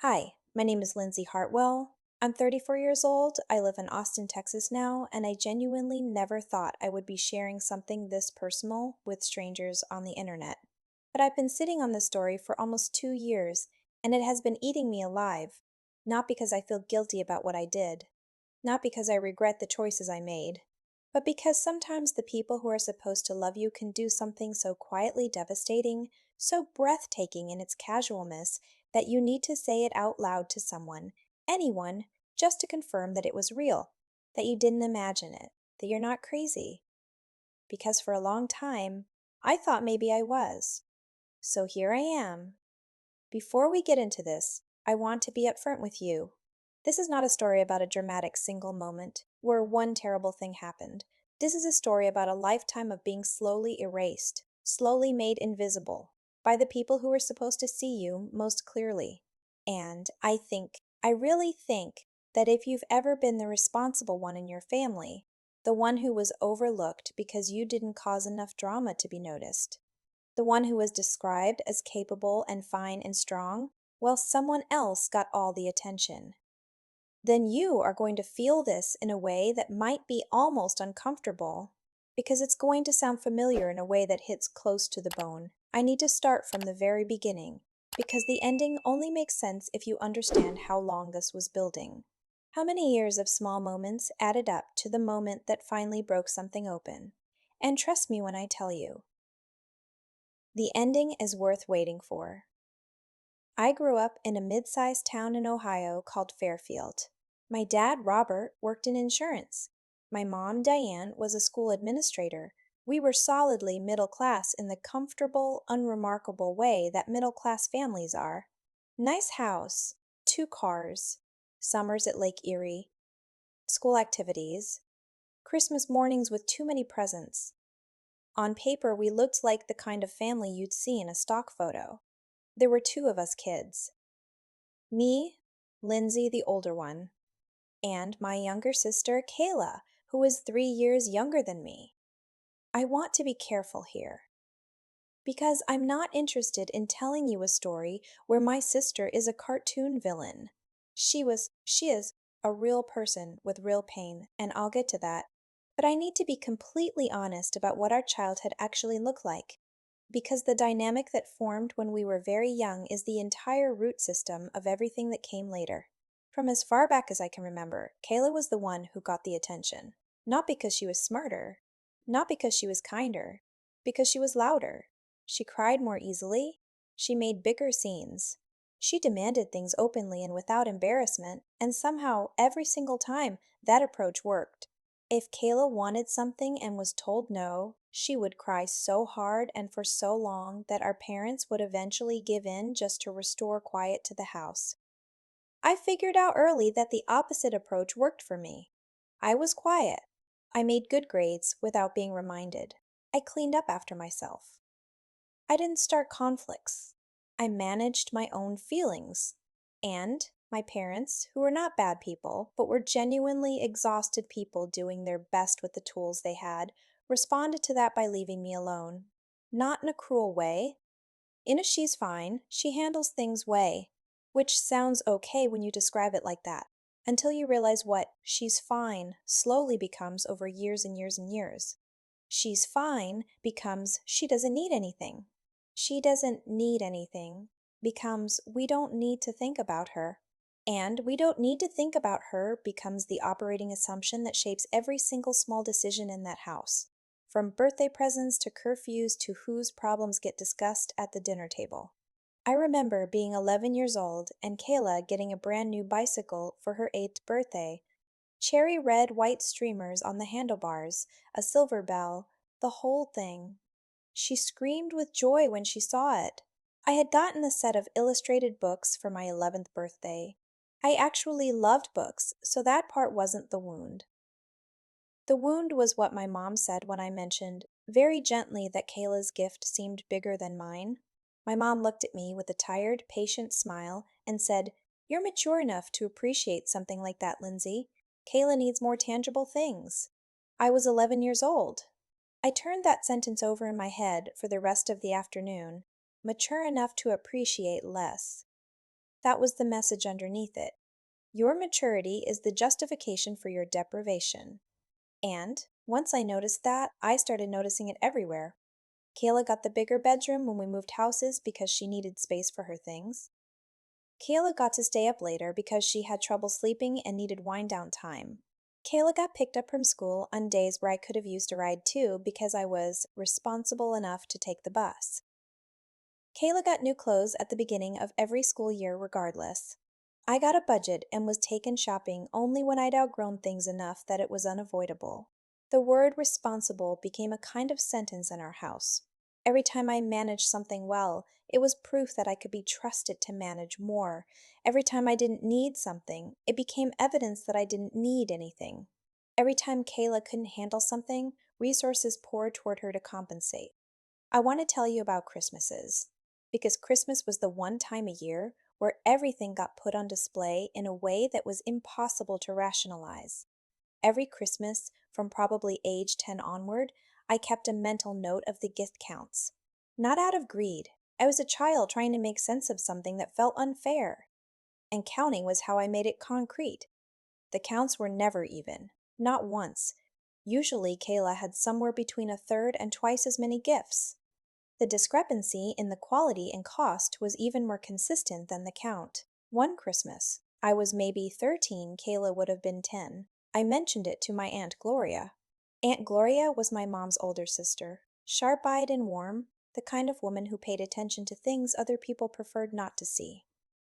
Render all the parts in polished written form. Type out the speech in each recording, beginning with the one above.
Hi, my name is Lindsay Hartwell. I'm 34 years old. I live in Austin, Texas now, and I genuinely never thought I would be sharing something this personal with strangers on the internet. But I've been sitting on this story for almost 2 years, and it has been eating me alive. Not because I feel guilty about what I did, not because I regret the choices I made, but because sometimes the people who are supposed to love you can do something so quietly devastating, so breathtaking in its casualness, that you need to say it out loud to someone, anyone, just to confirm that it was real, that you didn't imagine it, that you're not crazy. Because for a long time, I thought maybe I was. So here I am. Before we get into this, I want to be upfront with you. This is not a story about a dramatic single moment where one terrible thing happened. This is a story about a lifetime of being slowly erased, slowly made invisible by the people who were supposed to see you most clearly. And I really think, that if you've ever been the responsible one in your family, the one who was overlooked because you didn't cause enough drama to be noticed, the one who was described as capable and fine and strong, while someone else got all the attention, then you are going to feel this in a way that might be almost uncomfortable, because it's going to sound familiar in a way that hits close to the bone. I need to start from the very beginning, because the ending only makes sense if you understand how long this was building. How many years of small moments added up to the moment that finally broke something open. And trust me when I tell you, the ending is worth waiting for. I grew up in a mid-sized town in Ohio called Fairfield. My dad, Robert, worked in insurance. My mom, Diane, was a school administrator. We were solidly middle class in the comfortable, unremarkable way that middle class families are. Nice house, 2 cars, summers at Lake Erie, school activities, Christmas mornings with too many presents. On paper, we looked like the kind of family you'd see in a stock photo. There were two of us kids. Me, Lindsay, the older one, and my younger sister, Kayla, who was 3 years younger than me. I want to be careful here, because I'm not interested in telling you a story where my sister is a cartoon villain. She is a real person with real pain, and I'll get to that. But I need to be completely honest about what our childhood actually looked like, because the dynamic that formed when we were very young is the entire root system of everything that came later. From as far back as I can remember, Kayla was the one who got the attention. Not because she was smarter, not because she was kinder, because she was louder. She cried more easily. She made bigger scenes. She demanded things openly and without embarrassment, and somehow, every single time, that approach worked. If Kayla wanted something and was told no, she would cry so hard and for so long that our parents would eventually give in just to restore quiet to the house. I figured out early that the opposite approach worked for me. I was quiet. I made good grades without being reminded. I cleaned up after myself. I didn't start conflicts. I managed my own feelings. And my parents, who were not bad people, but were genuinely exhausted people doing their best with the tools they had, responded to that by leaving me alone. Not in a cruel way. In a she's fine, she handles things way, which sounds okay when you describe it like that, until you realize what she's fine slowly becomes over years and years and years. She's fine becomes she doesn't need anything. She doesn't need anything becomes we don't need to think about her. And we don't need to think about her becomes the operating assumption that shapes every single small decision in that house, from birthday presents to curfews to whose problems get discussed at the dinner table. I remember being 11 years old and Kayla getting a brand new bicycle for her 8th birthday. Cherry red white streamers on the handlebars, a silver bell, the whole thing. She screamed with joy when she saw it. I had gotten a set of illustrated books for my 11th birthday. I actually loved books, so that part wasn't the wound. The wound was what my mom said when I mentioned, very gently, that Kayla's gift seemed bigger than mine. My mom looked at me with a tired, patient smile and said, "You're mature enough to appreciate something like that, Lindsay. Kayla needs more tangible things." I was 11 years old. I turned that sentence over in my head for the rest of the afternoon, mature enough to appreciate less. That was the message underneath it. Your maturity is the justification for your deprivation. And once I noticed that, I started noticing it everywhere. Kayla got the bigger bedroom when we moved houses because she needed space for her things. Kayla got to stay up later because she had trouble sleeping and needed wind down time. Kayla got picked up from school on days where I could have used a ride too because I was responsible enough to take the bus. Kayla got new clothes at the beginning of every school year regardless. I got a budget and was taken shopping only when I'd outgrown things enough that it was unavoidable. The word responsible became a kind of sentence in our house. Every time I managed something well, it was proof that I could be trusted to manage more. Every time I didn't need something, it became evidence that I didn't need anything. Every time Kayla couldn't handle something, resources poured toward her to compensate. I want to tell you about Christmases, because Christmas was the one time a year where everything got put on display in a way that was impossible to rationalize. Every Christmas, from probably age 10 onward, I kept a mental note of the gift counts. Not out of greed. I was a child trying to make sense of something that felt unfair. And counting was how I made it concrete. The counts were never even. Not once. Usually, Kayla had somewhere between a third and twice as many gifts. The discrepancy in the quality and cost was even more consistent than the count. One Christmas, I was maybe 13, Kayla would have been 10. I mentioned it to my Aunt Gloria. Aunt Gloria was my mom's older sister, sharp-eyed and warm, the kind of woman who paid attention to things other people preferred not to see.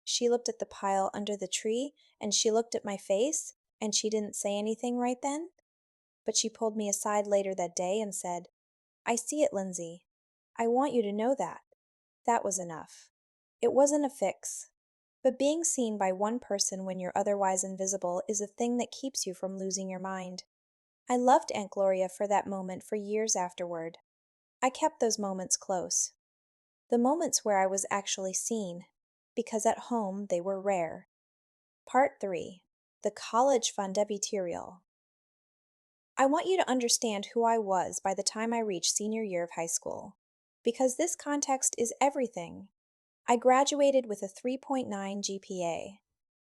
She looked at the pile under the tree, and she looked at my face, and she didn't say anything right then. But she pulled me aside later that day and said, "I see it, Lindsay. I want you to know that." That was enough. It wasn't a fix. But being seen by one person when you're otherwise invisible is a thing that keeps you from losing your mind. I loved Aunt Gloria for that moment for years afterward. I kept those moments close. The moments where I was actually seen, because at home they were rare. Part 3. The College Fund Debuterial. I want you to understand who I was by the time I reached senior year of high school, because this context is everything. I graduated with a 3.9 GPA.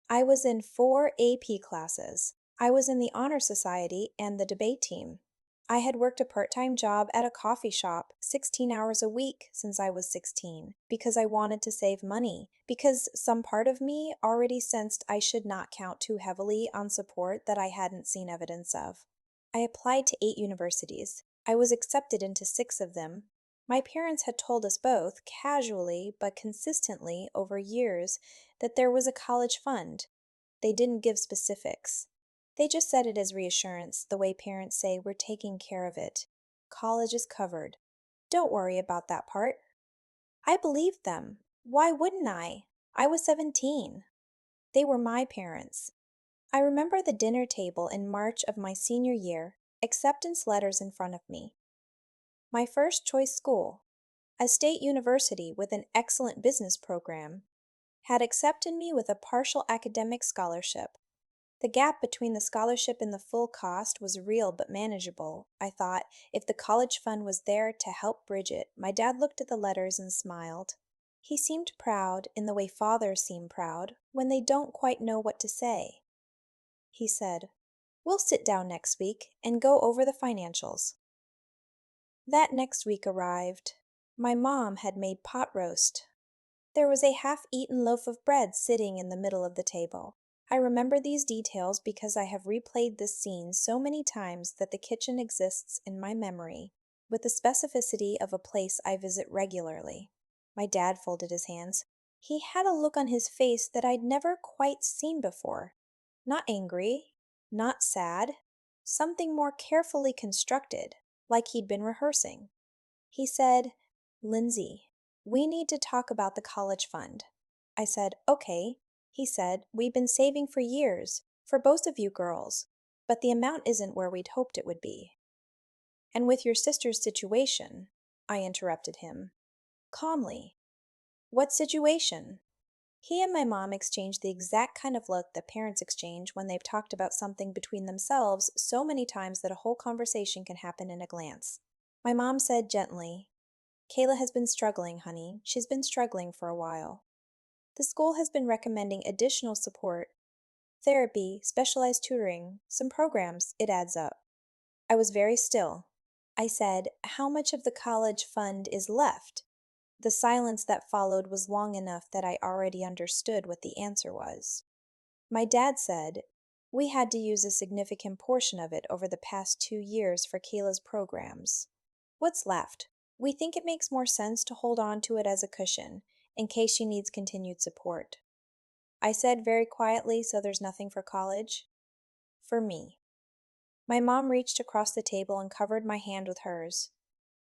I was in 4 AP classes. I was in the Honor Society and the debate team. I had worked a part-time job at a coffee shop 16 hours a week since I was 16 because I wanted to save money, because some part of me already sensed I should not count too heavily on support that I hadn't seen evidence of. I applied to 8 universities. I was accepted into 6 of them. My parents had told us both, casually but consistently over years, that there was a college fund. They didn't give specifics. They just said it as reassurance, the way parents say we're taking care of it. College is covered. Don't worry about that part. I believed them. Why wouldn't I? I was 17. They were my parents. I remember the dinner table in March of my senior year, acceptance letters in front of me. My first choice school, a state university with an excellent business program, had accepted me with a partial academic scholarship. The gap between the scholarship and the full cost was real but manageable. I thought, if the college fund was there to help bridge it. My dad looked at the letters and smiled. He seemed proud in the way fathers seem proud when they don't quite know what to say. He said, "We'll sit down next week and go over the financials." That next week arrived. My mom had made pot roast. There was a half-eaten loaf of bread sitting in the middle of the table. I remember these details because I have replayed this scene so many times that the kitchen exists in my memory, with the specificity of a place I visit regularly. My dad folded his hands. He had a look on his face that I'd never quite seen before. Not angry, not sad, something more carefully constructed, like he'd been rehearsing. He said, "Lindsay, we need to talk about the college fund." I said, "Okay." He said, "We've been saving for years, for both of you girls, but the amount isn't where we'd hoped it would be." "And with your sister's situation," I interrupted him, calmly. "What situation?" He and my mom exchanged the exact kind of look that parents exchange when they've talked about something between themselves so many times that a whole conversation can happen in a glance. My mom said gently, "Kayla has been struggling, honey. She's been struggling for a while." The school has been recommending additional support, therapy, specialized tutoring, some programs. It adds up. I was very still. I said, "How much of the college fund is left?" The silence that followed was long enough that I already understood what the answer was. My dad said, "We had to use a significant portion of it over the past 2 years for Kayla's programs. What's left? We think it makes more sense to hold on to it as a cushion, in case she needs continued support." I said very quietly, "So there's nothing for college?" For me. My mom reached across the table and covered my hand with hers.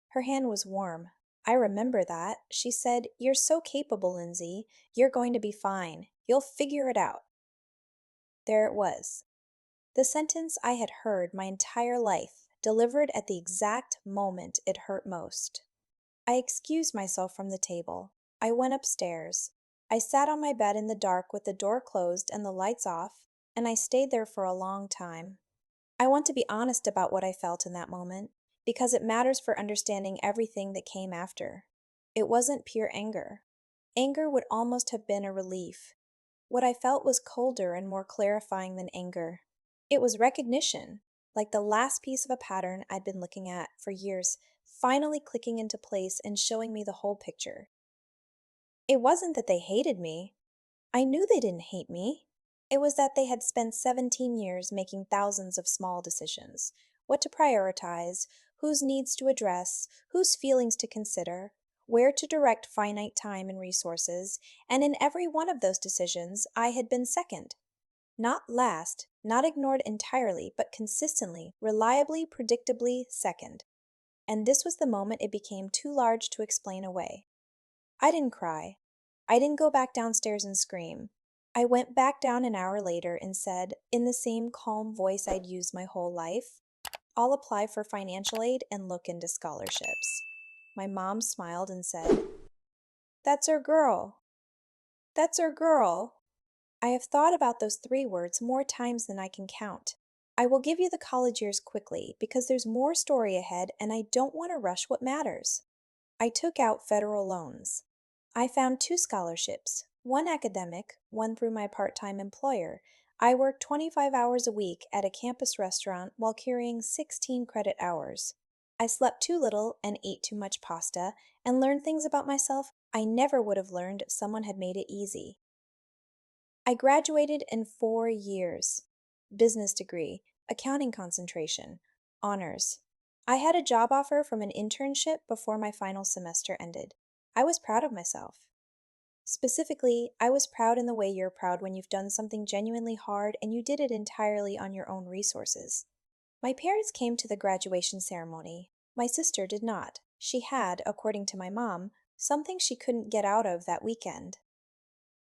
Her hand was warm. I remember that. She said, "You're so capable, Lindsay. You're going to be fine. You'll figure it out." There it was. The sentence I had heard my entire life, delivered at the exact moment it hurt most. I excused myself from the table. I went upstairs. I sat on my bed in the dark with the door closed and the lights off, and I stayed there for a long time. I want to be honest about what I felt in that moment, because it matters for understanding everything that came after. It wasn't pure anger. Anger would almost have been a relief. What I felt was colder and more clarifying than anger. It was recognition, like the last piece of a pattern I'd been looking at for years, finally clicking into place and showing me the whole picture. It wasn't that they hated me. I knew they didn't hate me. It was that they had spent 17 years making thousands of small decisions: what to prioritize, whose needs to address, whose feelings to consider, where to direct finite time and resources, and in every one of those decisions, I had been second. Not last, not ignored entirely, but consistently, reliably, predictably second. And this was the moment it became too large to explain away. I didn't cry. I didn't go back downstairs and scream. I went back down an hour later and said, in the same calm voice I'd used my whole life, "I'll apply for financial aid and look into scholarships." My mom smiled and said, "That's our girl. That's our girl." I have thought about those 3 words more times than I can count. I will give you the college years quickly because there's more story ahead and I don't want to rush what matters. I took out federal loans. I found 2 scholarships, one academic, one through my part-time employer. I worked 25 hours a week at a campus restaurant while carrying 16 credit hours. I slept too little and ate too much pasta and learned things about myself I never would have learned if someone had made it easy. I graduated in 4 years. Business degree, accounting concentration, honors. I had a job offer from an internship before my final semester ended. I was proud of myself. Specifically, I was proud in the way you're proud when you've done something genuinely hard and you did it entirely on your own resources. My parents came to the graduation ceremony. My sister did not. She had, according to my mom, something she couldn't get out of that weekend.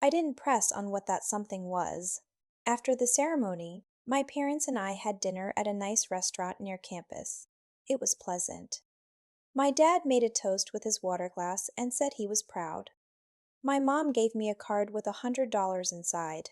I didn't press on what that something was. After the ceremony, my parents and I had dinner at a nice restaurant near campus. It was pleasant. My dad made a toast with his water glass and said he was proud. My mom gave me a card with $100 inside.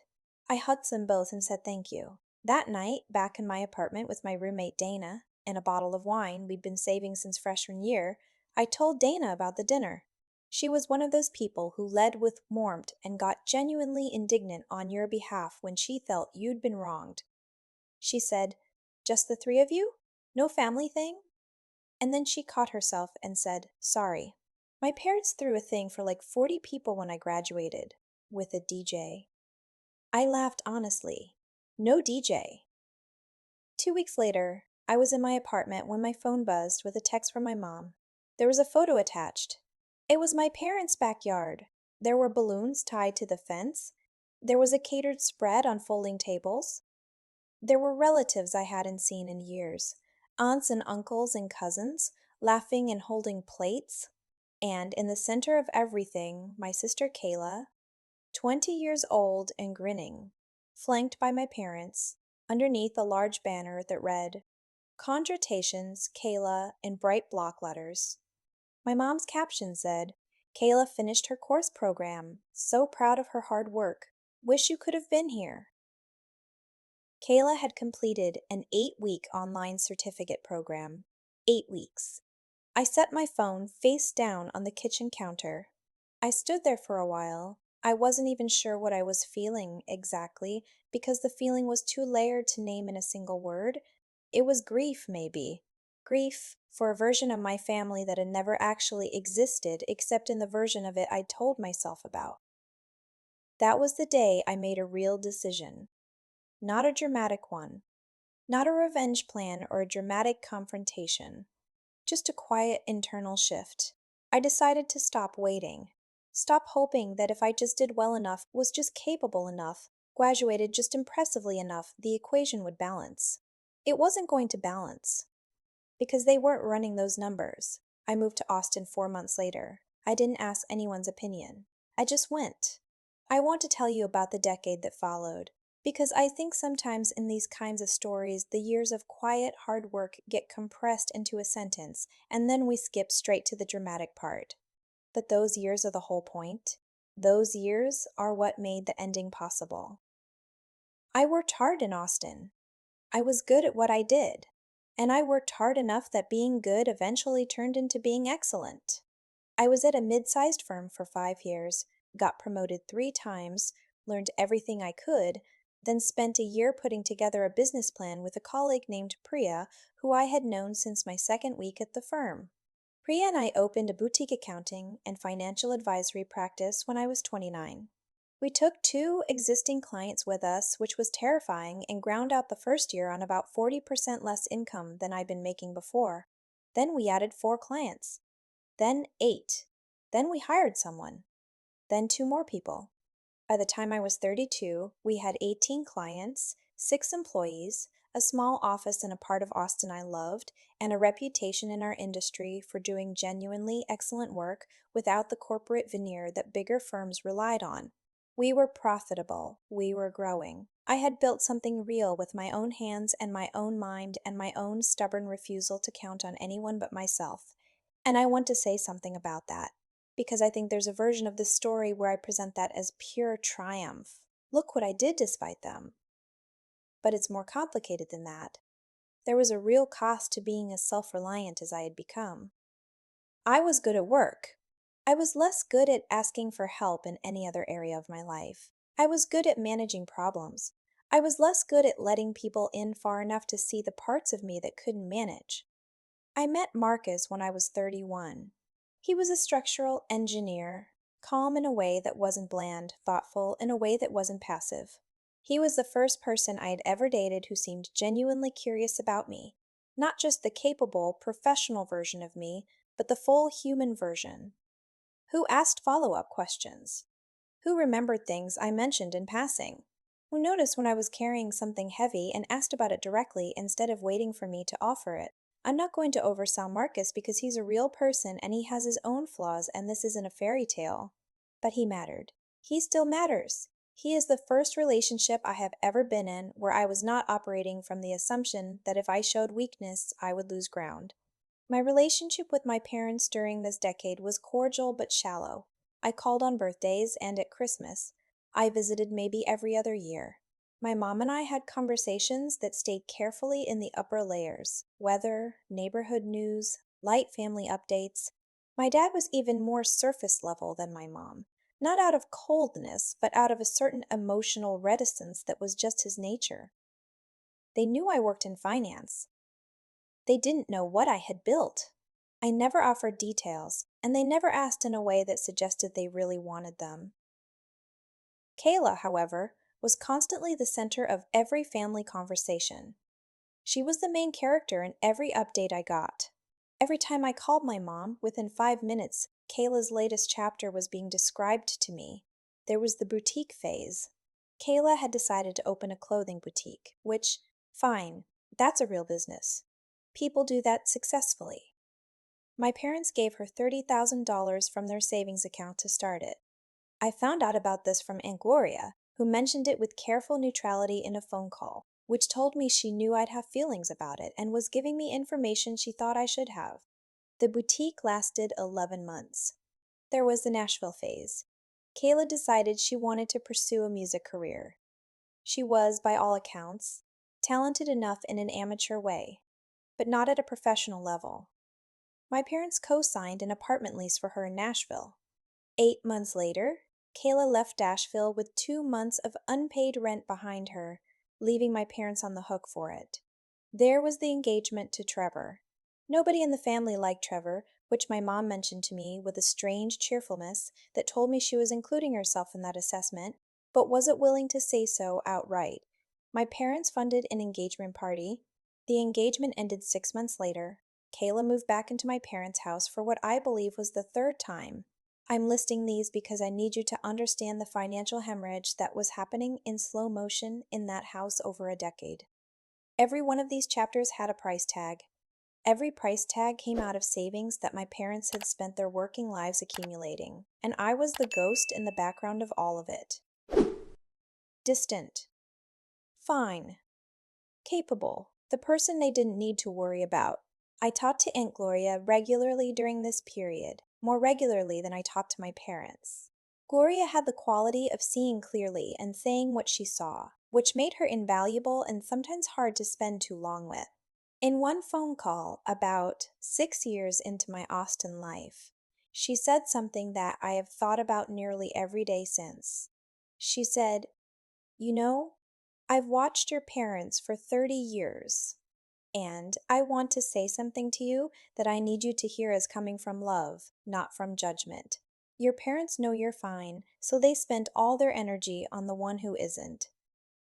I hugged them both and said thank you. That night, back in my apartment with my roommate Dana and a bottle of wine we'd been saving since freshman year, I told Dana about the dinner. She was one of those people who led with warmth and got genuinely indignant on your behalf when she felt you'd been wronged. She said, "Just the 3 of you? No family thing?" And then she caught herself and said, "Sorry." My parents threw a thing for like 40 people when I graduated, with a DJ. I laughed honestly. No DJ. 2 weeks later, I was in my apartment when my phone buzzed with a text from my mom. There was a photo attached. It was my parents' backyard. There were balloons tied to the fence. There was a catered spread on folding tables. There were relatives I hadn't seen in years, aunts and uncles and cousins, laughing and holding plates. And in the center of everything, my sister Kayla, 20 years old and grinning, flanked by my parents, underneath a large banner that read, "Congratulations, Kayla," in bright block letters. My mom's caption said, "Kayla finished her course program. So proud of her hard work. Wish you could have been here." Kayla had completed an 8-week online certificate program. 8 weeks. I set my phone face down on the kitchen counter. I stood there for a while, I wasn't even sure what I was feeling exactly because the feeling was too layered to name in a single word. It was grief, maybe. Grief for a version of my family that had never actually existed except in the version of it I told myself about. That was the day I made a real decision. Not a dramatic one, not a revenge plan or a dramatic confrontation. Just a quiet internal shift. I decided to stop waiting. Stop hoping that if I just did well enough, was just capable enough, graduated just impressively enough, the equation would balance. It wasn't going to balance. Because they weren't running those numbers. I moved to Austin 4 months later. I didn't ask anyone's opinion. I just went. I want to tell you about the decade that followed, because I think sometimes in these kinds of stories, the years of quiet, hard work get compressed into a sentence, and then we skip straight to the dramatic part. But those years are the whole point. Those years are what made the ending possible. I worked hard in Austin. I was good at what I did, and I worked hard enough that being good eventually turned into being excellent. I was at a mid-sized firm for 5 years, got promoted 3 times, learned everything I could, then spent a year putting together a business plan with a colleague named Priya, who I had known since my second week at the firm. Priya and I opened a boutique accounting and financial advisory practice when I was 29. We took 2 existing clients with us, which was terrifying, and ground out the first year on about 40% less income than I'd been making before. Then we added 4 clients. Then 8. Then we hired someone. Then 2 more people. By the time I was 32, we had 18 clients, 6 employees, a small office in a part of Austin I loved, and a reputation in our industry for doing genuinely excellent work without the corporate veneer that bigger firms relied on. We were profitable. We were growing. I had built something real with my own hands and my own mind and my own stubborn refusal to count on anyone but myself. And I want to say something about that, because I think there's a version of this story where I present that as pure triumph. Look what I did despite them. But it's more complicated than that. There was a real cost to being as self-reliant as I had become. I was good at work. I was less good at asking for help in any other area of my life. I was good at managing problems. I was less good at letting people in far enough to see the parts of me that couldn't manage. I met Marcus when I was 31. He was a structural engineer, calm in a way that wasn't bland, thoughtful in a way that wasn't passive. He was the first person I had ever dated who seemed genuinely curious about me, not just the capable, professional version of me, but the full human version. Who asked follow-up questions? Who remembered things I mentioned in passing? Who noticed when I was carrying something heavy and asked about it directly instead of waiting for me to offer it? I'm not going to oversell Marcus because he's a real person and he has his own flaws and this isn't a fairy tale. But he mattered. He still matters. He is the first relationship I have ever been in where I was not operating from the assumption that if I showed weakness, I would lose ground. My relationship with my parents during this decade was cordial but shallow. I called on birthdays and at Christmas. I visited maybe every other year. My mom and I had conversations that stayed carefully in the upper layers: weather, neighborhood news, light family updates. My dad was even more surface level than my mom, not out of coldness, but out of a certain emotional reticence that was just his nature. They knew I worked in finance. They didn't know what I had built. I never offered details, and they never asked in a way that suggested they really wanted them. Kayla, however, was constantly the center of every family conversation. She was the main character in every update I got. Every time I called my mom, within 5 minutes, Kayla's latest chapter was being described to me. There was the boutique phase. Kayla had decided to open a clothing boutique, which, fine, that's a real business. People do that successfully. My parents gave her $30,000 from their savings account to start it. I found out about this from Aunt Gloria, who mentioned it with careful neutrality in a phone call, which told me she knew I'd have feelings about it and was giving me information she thought I should have. The boutique lasted 11 months. There was the Nashville phase. Kayla decided she wanted to pursue a music career. She was, by all accounts, talented enough in an amateur way, but not at a professional level. My parents co-signed an apartment lease for her in Nashville. 8 months later, Kayla left Dashville with 2 months of unpaid rent behind her, leaving my parents on the hook for it. There was the engagement to Trevor. Nobody in the family liked Trevor, which my mom mentioned to me with a strange cheerfulness that told me she was including herself in that assessment, but wasn't willing to say so outright. My parents funded an engagement party. The engagement ended 6 months later. Kayla moved back into my parents' house for what I believe was the third time. I'm listing these because I need you to understand the financial hemorrhage that was happening in slow motion in that house over a decade. Every one of these chapters had a price tag. Every price tag came out of savings that my parents had spent their working lives accumulating, and I was the ghost in the background of all of it. Distant. Fine. Capable. The person they didn't need to worry about. I talked to Aunt Gloria regularly during this period, more regularly than I talked to my parents. Gloria had the quality of seeing clearly and saying what she saw, which made her invaluable and sometimes hard to spend too long with. In one phone call, about 6 years into my Austin life, she said something that I have thought about nearly every day since. She said, "You know, I've watched your parents for 30 years, and I want to say something to you that I need you to hear as coming from love, not from judgment. Your parents know you're fine, so they spent all their energy on the one who isn't.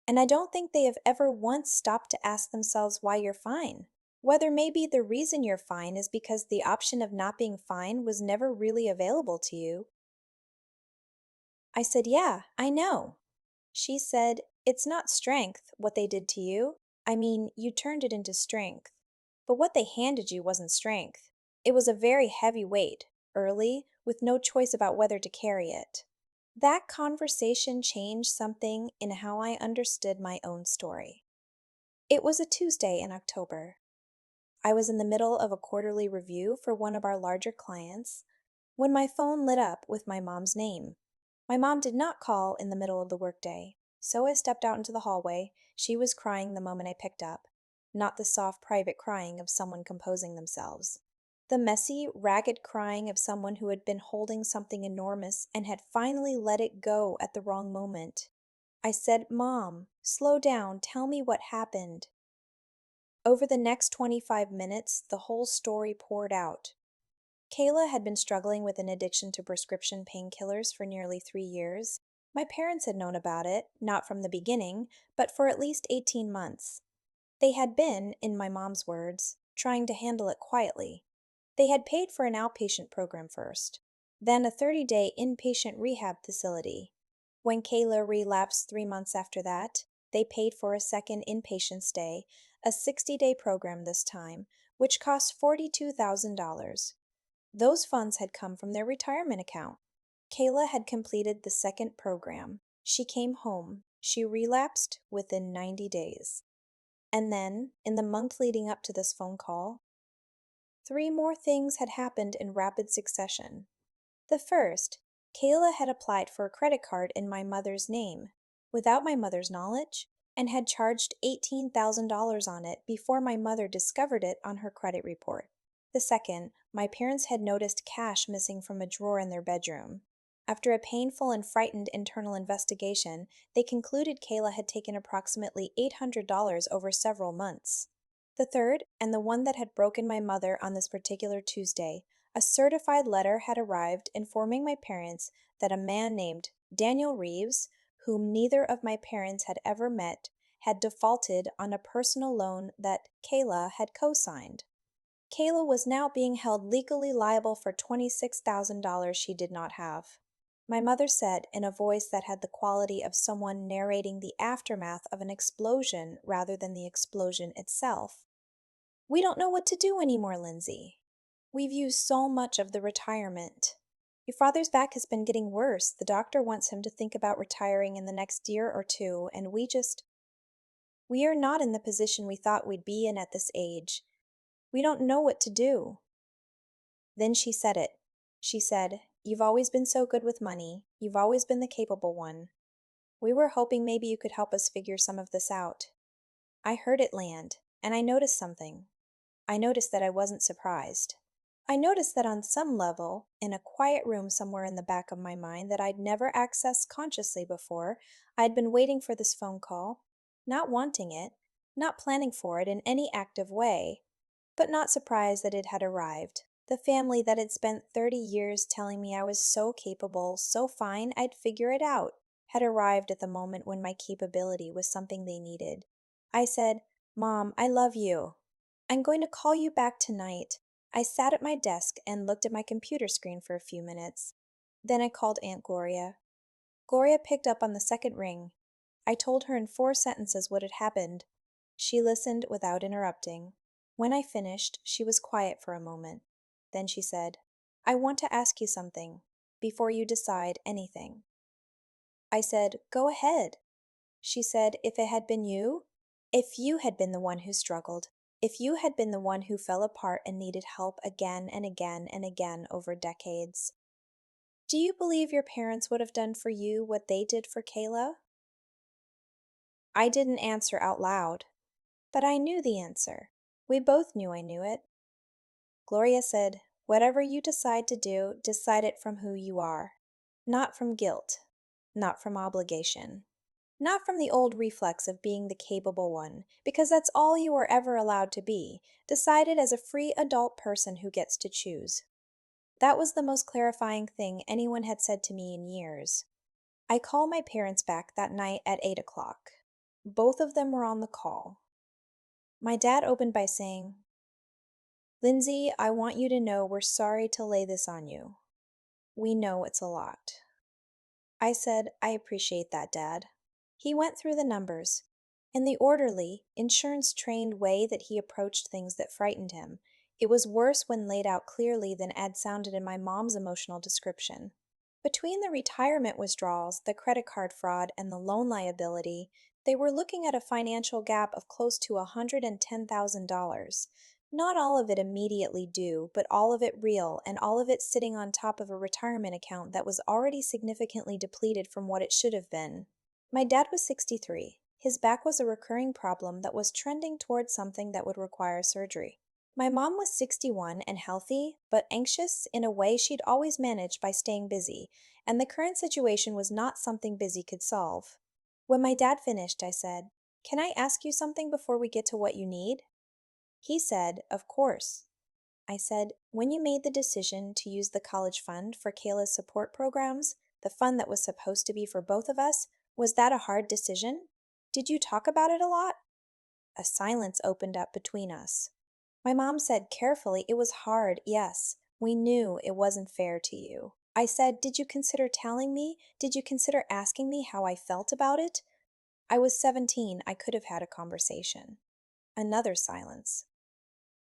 And I don't think they have ever once stopped to ask themselves why you're fine. Whether maybe the reason you're fine is because the option of not being fine was never really available to you." I said, "Yeah, I know." She said, "It's not strength, what they did to you. I mean, you turned it into strength. But what they handed you wasn't strength. It was a very heavy weight, early, with no choice about whether to carry it." That conversation changed something in how I understood my own story. It was a Tuesday in October. I was in the middle of a quarterly review for one of our larger clients when my phone lit up with my mom's name. My mom did not call in the middle of the workday, so I stepped out into the hallway. She was crying the moment I picked up, not the soft, private crying of someone composing themselves. The messy, ragged crying of someone who had been holding something enormous and had finally let it go at the wrong moment. I said, "Mom, slow down, tell me what happened." Over the next 25 minutes, the whole story poured out. Kayla had been struggling with an addiction to prescription painkillers for nearly 3 years. My parents had known about it, not from the beginning, but for at least 18 months. They had been, in my mom's words, trying to handle it quietly. They had paid for an outpatient program first, then a 30-day inpatient rehab facility. When Kayla relapsed 3 months after that, they paid for a second inpatient stay, a 60-day program this time, which cost $42,000. Those funds had come from their retirement account. Kayla had completed the second program. She came home. She relapsed within 90 days. And then, in the month leading up to this phone call, 3 more things had happened in rapid succession. The first, Kayla had applied for a credit card in my mother's name, without my mother's knowledge, and had charged $18,000 on it before my mother discovered it on her credit report. The second, my parents had noticed cash missing from a drawer in their bedroom. After a painful and frightened internal investigation, they concluded Kayla had taken approximately $800 over several months. The third, and the one that had broken my mother on this particular Tuesday, a certified letter had arrived informing my parents that a man named Daniel Reeves, whom neither of my parents had ever met, had defaulted on a personal loan that Kayla had co-signed. Kayla was now being held legally liable for $26,000 she did not have. My mother said, in a voice that had the quality of someone narrating the aftermath of an explosion rather than the explosion itself, "We don't know what to do anymore, Lindsay. We've used so much of the retirement. Your father's back has been getting worse. The doctor wants him to think about retiring in the next year or two, and we are not in the position we thought we'd be in at this age. We don't know what to do." Then she said it. She said, "You've always been so good with money. You've always been the capable one. We were hoping maybe you could help us figure some of this out." I heard it land, and I noticed something. I noticed that I wasn't surprised. I noticed that on some level, in a quiet room somewhere in the back of my mind that I'd never accessed consciously before, I'd been waiting for this phone call, not wanting it, not planning for it in any active way, but not surprised that it had arrived. The family that had spent 30 years telling me I was so capable, so fine I'd figure it out, had arrived at the moment when my capability was something they needed. I said, "Mom, I love you. I'm going to call you back tonight." I sat at my desk and looked at my computer screen for a few minutes. Then I called Aunt Gloria. Gloria picked up on the second ring. I told her in 4 sentences what had happened. She listened without interrupting. When I finished, she was quiet for a moment. Then she said, "I want to ask you something before you decide anything." I said, "Go ahead." She said, "If it had been you, if you had been the one who struggled, if you had been the one who fell apart and needed help again and again and again over decades, do you believe your parents would have done for you what they did for Kayla?" I didn't answer out loud, but I knew the answer. We both knew I knew it. Gloria said, "Whatever you decide to do, decide it from who you are. Not from guilt. Not from obligation. Not from the old reflex of being the capable one, because that's all you were ever allowed to be. Decide it as a free adult person who gets to choose." That was the most clarifying thing anyone had said to me in years. I called my parents back that night at 8 o'clock. Both of them were on the call. My dad opened by saying, "Lindsay, I want you to know we're sorry to lay this on you. We know it's a lot." I said, "I appreciate that, Dad." He went through the numbers. In the orderly, insurance-trained way that he approached things that frightened him, it was worse when laid out clearly than had sounded in my mom's emotional description. Between the retirement withdrawals, the credit card fraud, and the loan liability, they were looking at a financial gap of close to $110,000. Not all of it immediately due, but all of it real, and all of it sitting on top of a retirement account that was already significantly depleted from what it should have been. My dad was 63. His back was a recurring problem that was trending towards something that would require surgery. My mom was 61 and healthy, but anxious in a way she'd always managed by staying busy, and the current situation was not something busy could solve. When my dad finished, I said, "Can I ask you something before we get to what you need?" He said, "Of course." I said, "When you made the decision to use the college fund for Kayla's support programs, the fund that was supposed to be for both of us, was that a hard decision? Did you talk about it a lot?" A silence opened up between us. My mom said carefully, "It was hard, yes. We knew it wasn't fair to you." I said, "Did you consider telling me? Did you consider asking me how I felt about it?" I was 17. I could have had a conversation. Another silence.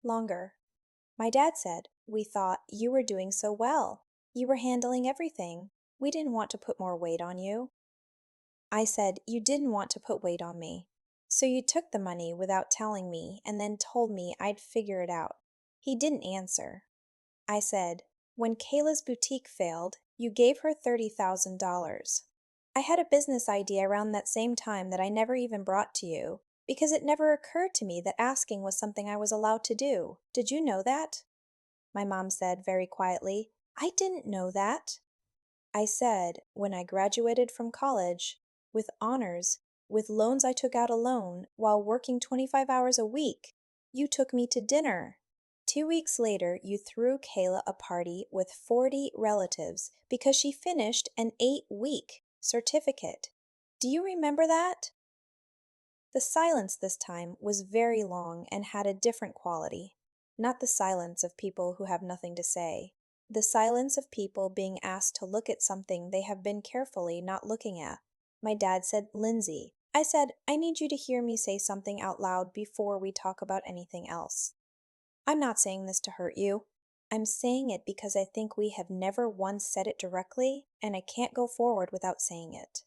Longer. My dad said, "We thought you were doing so well. You were handling everything. We didn't want to put more weight on you." I said, "You didn't want to put weight on me. So you took the money without telling me and then told me I'd figure it out." He didn't answer. I said, "When Kayla's boutique failed, you gave her $30,000. I had a business idea around that same time that I never even brought to you, because it never occurred to me that asking was something I was allowed to do. Did you know that?" My mom said very quietly, "I didn't know that." I said, "When I graduated from college, with honors, with loans I took out alone, while working 25 hours a week, you took me to dinner. 2 weeks later, you threw Kayla a party with 40 relatives because she finished an 8-week certificate. Do you remember that?" The silence this time was very long and had a different quality. Not the silence of people who have nothing to say. The silence of people being asked to look at something they have been carefully not looking at. My dad said, "Lindsay." I said, "I need you to hear me say something out loud before we talk about anything else. I'm not saying this to hurt you. I'm saying it because I think we have never once said it directly, and I can't go forward without saying it.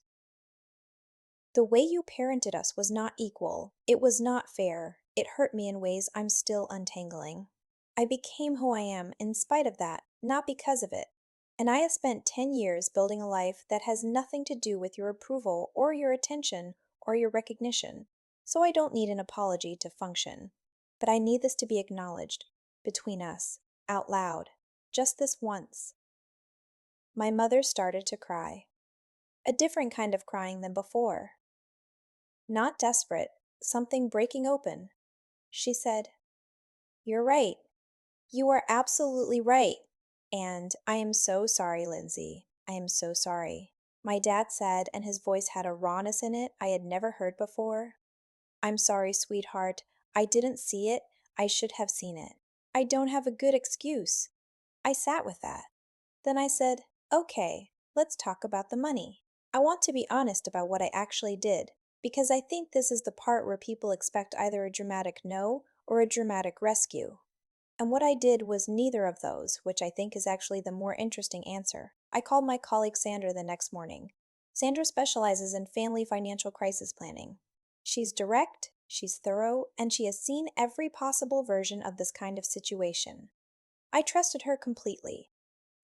The way you parented us was not equal. It was not fair. It hurt me in ways I'm still untangling. I became who I am in spite of that, not because of it. And I have spent 10 years building a life that has nothing to do with your approval or your attention or your recognition. So I don't need an apology to function. But I need this to be acknowledged between us. out loud, just this once. My mother started to cry, a different kind of crying than before. Not desperate, something breaking open. She said, "You're right. You are absolutely right. And I am so sorry, Lindsay. I am so sorry." My dad said, and his voice had a rawness in it I had never heard before. "I'm sorry, sweetheart. I didn't see it. I should have seen it. I don't have a good excuse." I sat with that. Then I said, "Okay, let's talk about the money. I want to be honest about what I actually did, because I think this is the part where people expect either a dramatic no or a dramatic rescue. And what I did was neither of those, which I think is actually the more interesting answer. I called my colleague Sandra the next morning. Sandra specializes in family financial crisis planning. She's direct, she's thorough, and she has seen every possible version of this kind of situation. I trusted her completely.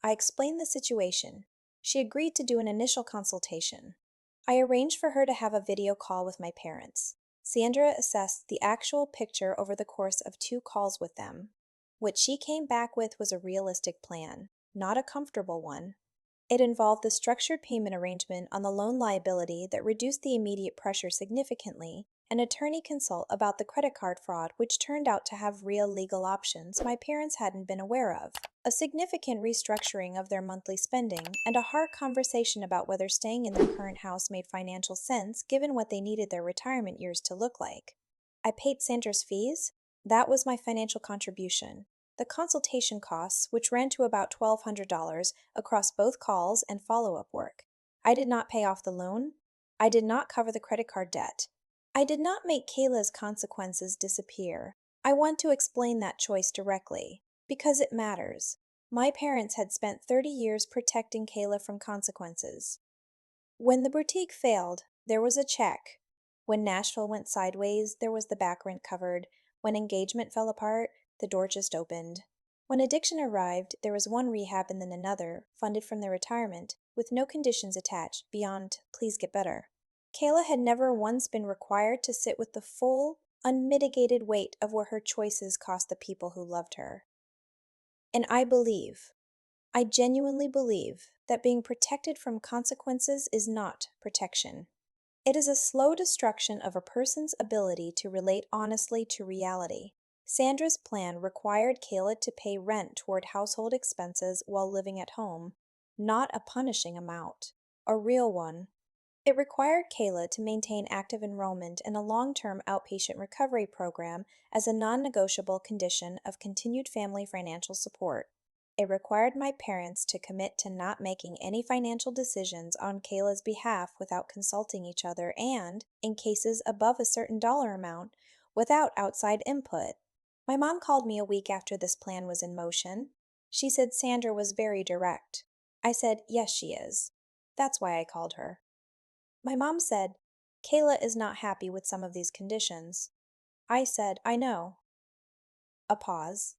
I explained the situation. She agreed to do an initial consultation. I arranged for her to have a video call with my parents. Sandra assessed the actual picture over the course of 2 calls with them. What she came back with was a realistic plan, not a comfortable one. It involved the structured payment arrangement on the loan liability that reduced the immediate pressure significantly, an attorney consult about the credit card fraud, which turned out to have real legal options my parents hadn't been aware of, a significant restructuring of their monthly spending, and a hard conversation about whether staying in their current house made financial sense given what they needed their retirement years to look like. I paid Sandra's fees. That was my financial contribution. The consultation costs, which ran to about $1,200 across both calls and follow-up work. I did not pay off the loan. I did not cover the credit card debt. I did not make Kayla's consequences disappear. I want to explain that choice directly, because it matters. My parents had spent 30 years protecting Kayla from consequences. When the boutique failed, there was a check. When Nashville went sideways, there was the back rent covered. When engagement fell apart, the door just opened. When addiction arrived, there was one rehab and then another, funded from their retirement, with no conditions attached beyond "please get better." Kayla had never once been required to sit with the full, unmitigated weight of what her choices cost the people who loved her. And I genuinely believe, that being protected from consequences is not protection. It is a slow destruction of a person's ability to relate honestly to reality. Sandra's plan required Kayla to pay rent toward household expenses while living at home, not a punishing amount, a real one. It required Kayla to maintain active enrollment in a long-term outpatient recovery program as a non-negotiable condition of continued family financial support. It required my parents to commit to not making any financial decisions on Kayla's behalf without consulting each other and, in cases above a certain dollar amount, without outside input. My mom called me a week after this plan was in motion. She said Sandra was very direct. I said, "Yes, she is." That's why I called her. My mom said, "Kayla is not happy with some of these conditions." I said, "I know." A pause.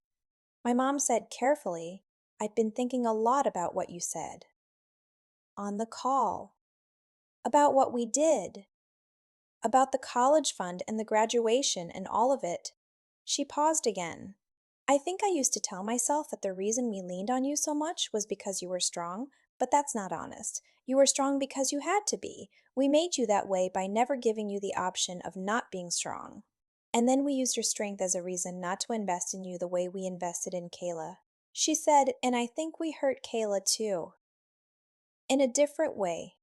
My mom said carefully, "I've been thinking a lot about what you said." On the call. About what we did. About the college fund and the graduation and all of it. She paused again. "I think I used to tell myself that the reason we leaned on you so much was because you were strong, but that's not honest. You were strong because you had to be. We made you that way by never giving you the option of not being strong. And then we used your strength as a reason not to invest in you the way we invested in Kayla." She said, "And I think we hurt Kayla too. In a different way.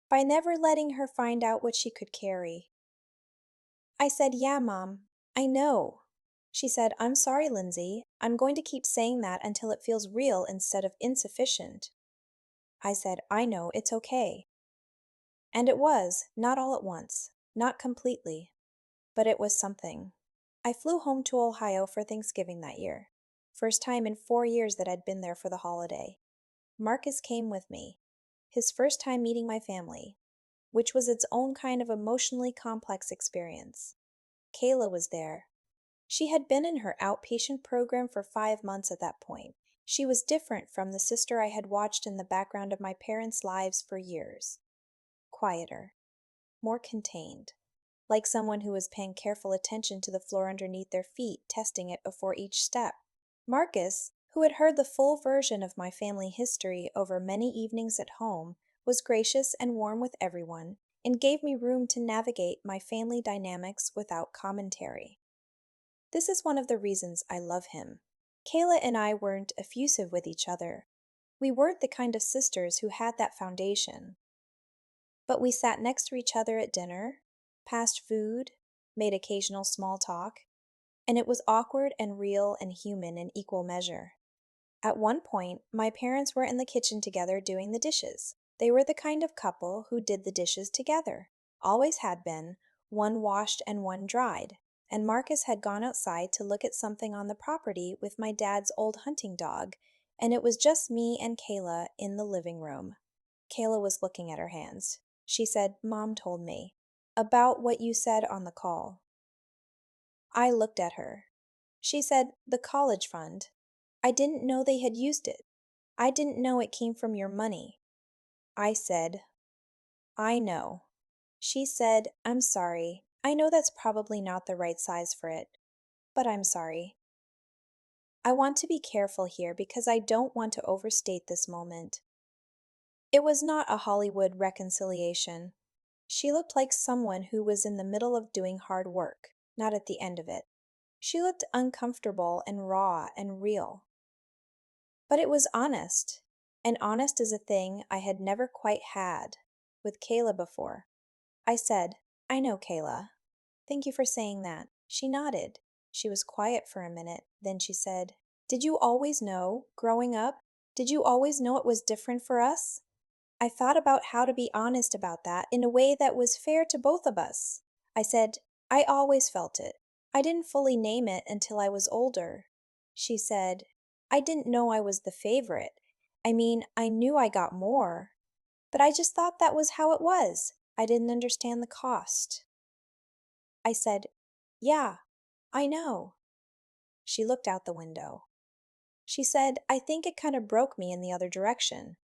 By never letting her find out what she could carry." I said, "Yeah, Mom, I know." She said, "I'm sorry, Lindsay. I'm going to keep saying that until it feels real instead of insufficient." I said, "I know, it's okay." And it was, not all at once, not completely, but it was something. I flew home to Ohio for Thanksgiving that year. First time in 4 years that I'd been there for the holiday. Marcus came with me. His first time meeting my family, which was its own kind of emotionally complex experience. Kayla was there. She had been in her outpatient program for 5 months at that point. She was different from the sister I had watched in the background of my parents' lives for years. Quieter. More contained. Like someone who was paying careful attention to the floor underneath their feet, testing it before each step. Marcus, who had heard the full version of my family history over many evenings at home, was gracious and warm with everyone and gave me room to navigate my family dynamics without commentary. This is one of the reasons I love him. Kayla and I weren't effusive with each other. We weren't the kind of sisters who had that foundation. But we sat next to each other at dinner, passed food, made occasional small talk, and it was awkward and real and human in equal measure. At one point, my parents were in the kitchen together doing the dishes. They were the kind of couple who did the dishes together, always had been, one washed and one dried, and Marcus had gone outside to look at something on the property with my dad's old hunting dog, and it was just me and Kayla in the living room. Kayla was looking at her hands. She said, "Mom told me about what you said on the call." I looked at her. She said, "The college fund. I didn't know they had used it. I didn't know it came from your money." I said, "I know." She said, "I'm sorry. I know that's probably not the right size for it, but I'm sorry. I want to be careful here because I don't want to overstate this moment." It was not a Hollywood reconciliation. She looked like someone who was in the middle of doing hard work, not at the end of it. She looked uncomfortable and raw and real. But it was honest, and honest is a thing I had never quite had with Kayla before. I said, "I know, Kayla. Thank you for saying that." She nodded. She was quiet for a minute. Then she said, "Did you always know, growing up? Did you always know it was different for us?" I thought about how to be honest about that in a way that was fair to both of us. I said, "I always felt it. I didn't fully name it until I was older." She said, "I didn't know I was the favorite. I mean, I knew I got more, but I just thought that was how it was. I didn't understand the cost." I said, "Yeah, I know." She looked out the window. She said, "I think it kind of broke me in the other direction.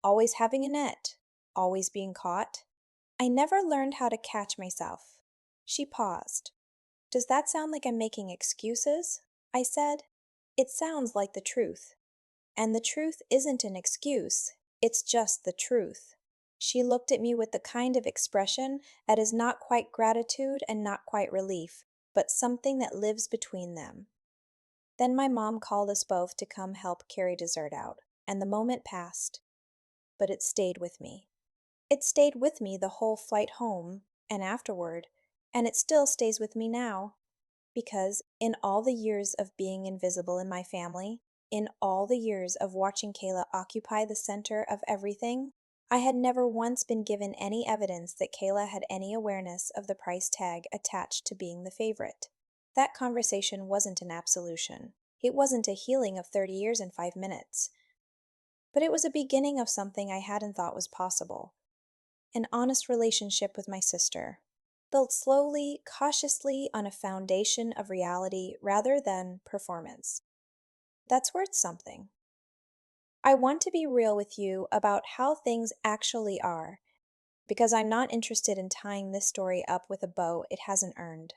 Always having a net, always being caught. I never learned how to catch myself." She paused. "Does that sound like I'm making excuses?" I said. "It sounds like the truth. And the truth isn't an excuse, it's just the truth." She looked at me with the kind of expression that is not quite gratitude and not quite relief, but something that lives between them. Then my mom called us both to come help carry dessert out, and the moment passed. But it stayed with me. It stayed with me the whole flight home and afterward, and it still stays with me now. Because in all the years of being invisible in my family, in all the years of watching Kayla occupy the center of everything, I had never once been given any evidence that Kayla had any awareness of the price tag attached to being the favorite. That conversation wasn't an absolution. It wasn't a healing of 30 years in 5 minutes. But it was a beginning of something I hadn't thought was possible. An honest relationship with my sister, built slowly, cautiously on a foundation of reality rather than performance. That's worth something. I want to be real with you about how things actually are, because I'm not interested in tying this story up with a bow it hasn't earned.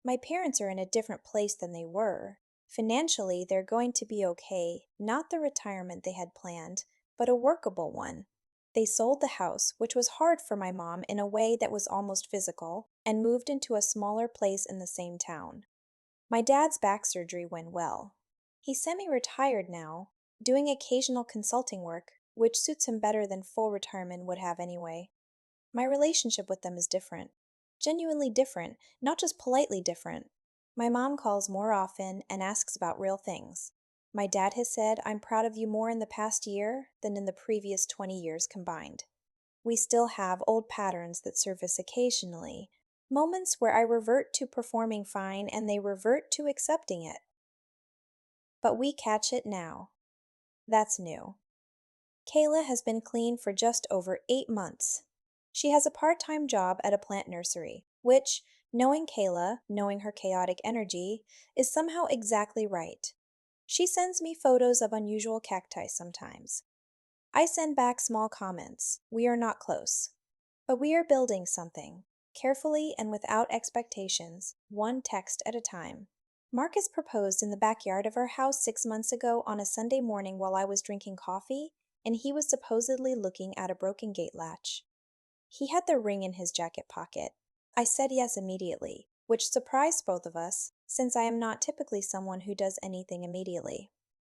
My parents are in a different place than they were. Financially, they're going to be okay, not the retirement they had planned, but a workable one. They sold the house, which was hard for my mom in a way that was almost physical, and moved into a smaller place in the same town. My dad's back surgery went well. He's semi-retired now, doing occasional consulting work, which suits him better than full retirement would have anyway. My relationship with them is different. Genuinely different, not just politely different. My mom calls more often and asks about real things. My dad has said, "I'm proud of you more in the past year than in the previous 20 years combined." We still have old patterns that surface occasionally, moments where I revert to performing fine and they revert to accepting it. But we catch it now. That's new. Kayla has been clean for just over 8 months. She has a part-time job at a plant nursery, which, knowing Kayla, knowing her chaotic energy, is somehow exactly right. She sends me photos of unusual cacti sometimes. I send back small comments. We are not close. But we are building something, carefully and without expectations, one text at a time. Marcus proposed in the backyard of our house 6 months ago on a Sunday morning while I was drinking coffee, and he was supposedly looking at a broken gate latch. He had the ring in his jacket pocket. I said yes immediately, which surprised both of us, since I am not typically someone who does anything immediately.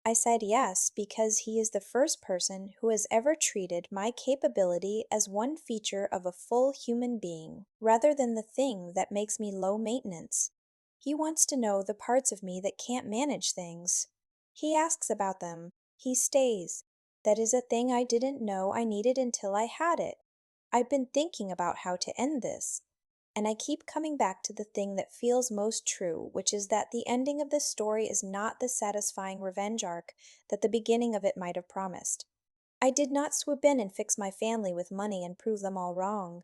I said yes because he is the first person who has ever treated my capability as one feature of a full human being, rather than the thing that makes me low maintenance. He wants to know the parts of me that can't manage things. He asks about them. He stays. That is a thing I didn't know I needed until I had it. I've been thinking about how to end this, and I keep coming back to the thing that feels most true, which is that the ending of this story is not the satisfying revenge arc that the beginning of it might have promised. I did not swoop in and fix my family with money and prove them all wrong.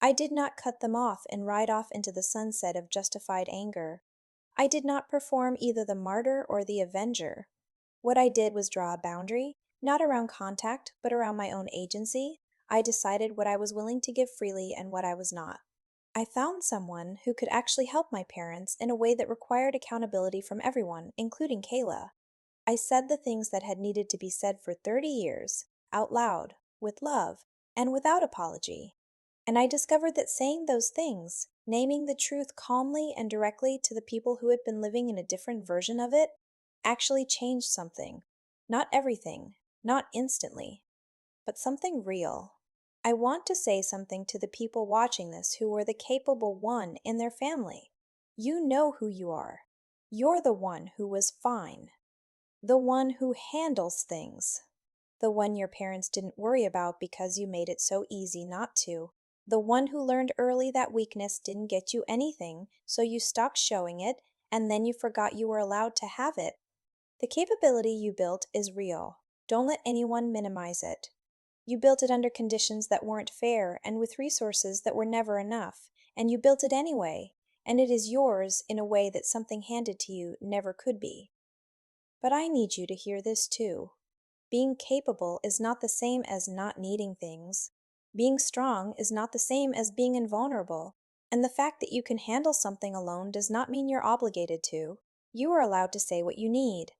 I did not cut them off and ride off into the sunset of justified anger. I did not perform either the martyr or the avenger. What I did was draw a boundary, not around contact, but around my own agency. I decided what I was willing to give freely and what I was not. I found someone who could actually help my parents in a way that required accountability from everyone, including Kayla. I said the things that had needed to be said for 30 years, out loud, with love, and without apology. And I discovered that saying those things, naming the truth calmly and directly to the people who had been living in a different version of it, actually changed something. Not everything, not instantly, but something real. I want to say something to the people watching this who were the capable one in their family. You know who you are. You're the one who was fine. The one who handles things. The one your parents didn't worry about because you made it so easy not to. The one who learned early that weakness didn't get you anything, so you stopped showing it, and then you forgot you were allowed to have it. The capability you built is real. Don't let anyone minimize it. You built it under conditions that weren't fair and with resources that were never enough, and you built it anyway, and it is yours in a way that something handed to you never could be. But I need you to hear this too. Being capable is not the same as not needing things. Being strong is not the same as being invulnerable. And the fact that you can handle something alone does not mean you're obligated to. You are allowed to say what you need.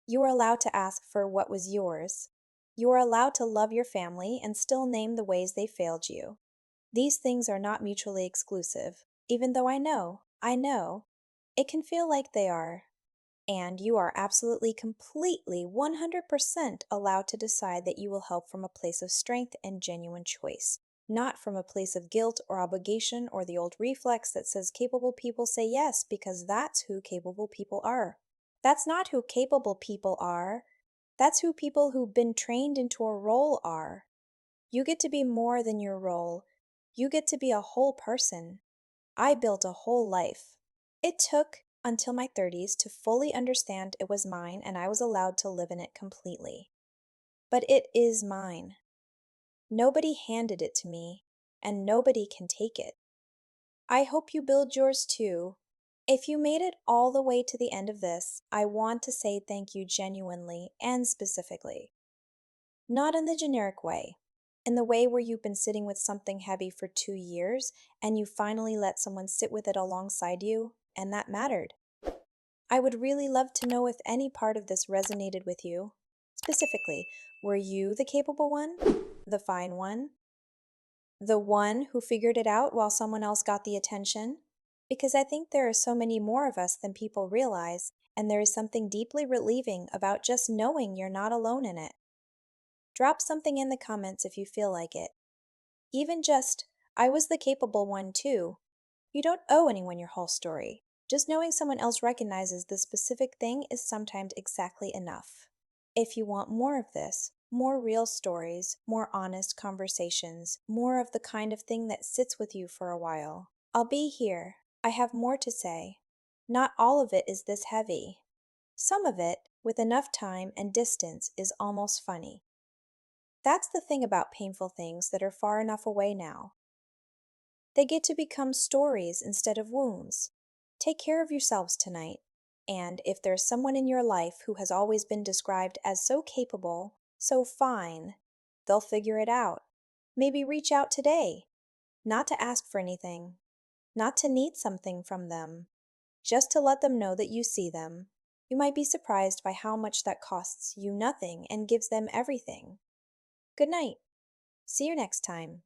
You are allowed to ask for what was yours. You are allowed to love your family and still name the ways they failed you. These things are not mutually exclusive, even though I know, it can feel like they are. And you are absolutely, completely, 100% allowed to decide that you will help from a place of strength and genuine choice, not from a place of guilt or obligation or the old reflex that says capable people say yes because that's who capable people are. That's not who capable people are. That's who people who've been trained into a role are. You get to be more than your role. You get to be a whole person. I built a whole life. It took until my 30s to fully understand it was mine and I was allowed to live in it completely. But it is mine. Nobody handed it to me, and nobody can take it. I hope you build yours too. If you made it all the way to the end of this, I want to say thank you genuinely and specifically. Not in the generic way, in the way where you've been sitting with something heavy for 2 years and you finally let someone sit with it alongside you, and that mattered. I would really love to know if any part of this resonated with you. Specifically, were you the capable one? The fine one? The one who figured it out while someone else got the attention? Because I think there are so many more of us than people realize, and there is something deeply relieving about just knowing you're not alone in it. Drop something in the comments if you feel like it. Even just, I was the capable one too. You don't owe anyone your whole story. Just knowing someone else recognizes the specific thing is sometimes exactly enough. If you want more of this, more real stories, more honest conversations, more of the kind of thing that sits with you for a while, I'll be here. I have more to say. Not all of it is this heavy. Some of it, with enough time and distance, is almost funny. That's the thing about painful things that are far enough away now. They get to become stories instead of wounds. Take care of yourselves tonight. And if there's someone in your life who has always been described as so capable, so fine, they'll figure it out. Maybe reach out today. Not to ask for anything. Not to need something from them. just to let them know that you see them. You might be surprised by how much that costs you nothing and gives them everything. Good night. See you next time.